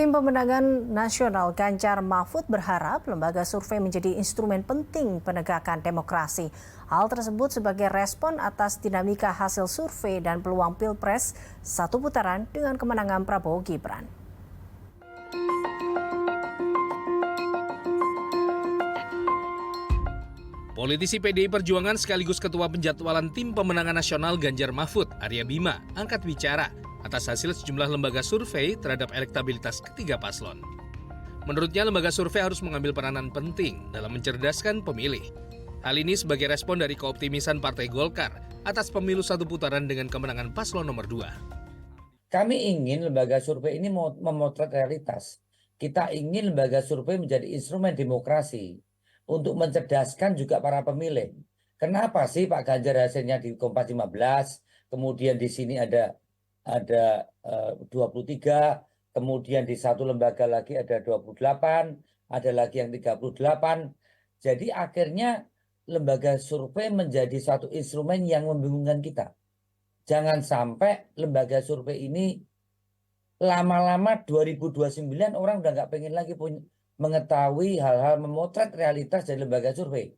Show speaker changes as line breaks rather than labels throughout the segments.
Tim Pemenangan Nasional Ganjar Mahfud berharap lembaga survei menjadi instrumen penting penegakan demokrasi. Hal tersebut sebagai respon atas dinamika hasil survei dan peluang Pilpres satu putaran dengan kemenangan Prabowo Gibran.
Politisi PDI Perjuangan sekaligus Ketua Penjadwalan Tim Pemenangan Nasional Ganjar Mahfud, Arya Bima, angkat bicara atas hasil sejumlah lembaga survei terhadap elektabilitas ketiga paslon. Menurutnya, lembaga survei harus mengambil peranan penting dalam mencerdaskan pemilih. Hal ini sebagai respon dari keoptimisan Partai Golkar atas pemilu satu putaran dengan kemenangan paslon nomor 2.
Kami ingin lembaga survei ini memotret realitas. Kita ingin lembaga survei menjadi instrumen demokrasi untuk mencerdaskan juga para pemilih. Kenapa sih Pak Ganjar hasilnya di Kompas 15, kemudian di sini ada 23, kemudian di satu lembaga lagi ada 28, ada lagi yang 38. Jadi akhirnya lembaga survei menjadi satu instrumen yang membingungkan kita. Jangan sampai lembaga survei ini lama-lama 2029 orang udah nggak pengen lagi mengetahui hal-hal memotret realitas dari lembaga survei.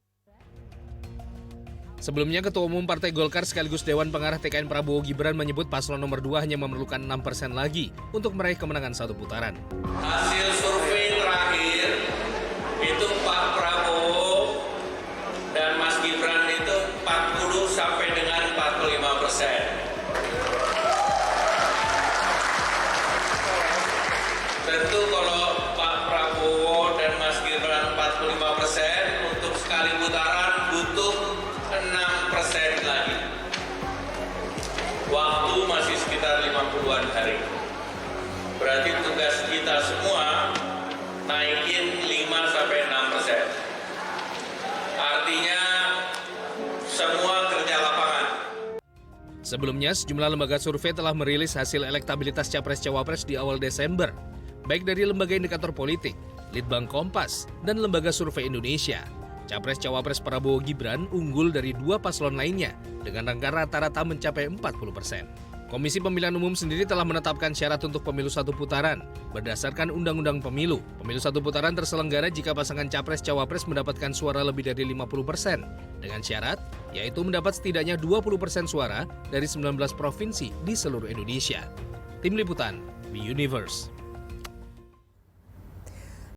Sebelumnya, Ketua Umum Partai Golkar sekaligus Dewan Pengarah TKN Prabowo Gibran menyebut paslon nomor 2 hanya memerlukan 6% lagi untuk meraih kemenangan satu putaran.
Hasil survei terakhir itu Pak Prabowo dan Mas Gibran itu 40 sampai dengan 45%. Tentu kalau Pak Prabowo dan Mas Gibran 45%, untuk sekali putaran butuh 6% lagi. Waktu masih sekitar 50-an hari. Berarti tugas kita semua naikin 5-6%. Artinya semua kerja lapangan.
Sebelumnya, sejumlah lembaga survei telah merilis hasil elektabilitas Capres-Cawapres di awal Desember, baik dari lembaga indikator politik, Litbang Kompas, dan Lembaga Survei Indonesia. Capres-Cawapres Prabowo Gibran unggul dari dua paslon lainnya dengan angka rata-rata mencapai 40%. Komisi Pemilihan Umum sendiri telah menetapkan syarat untuk pemilu satu putaran. Berdasarkan Undang-Undang Pemilu, pemilu satu putaran terselenggara jika pasangan Capres-Cawapres mendapatkan suara lebih dari 50%. Dengan syarat, yaitu mendapat setidaknya 20% suara dari 19 provinsi di seluruh Indonesia. Tim Liputan, The Universe.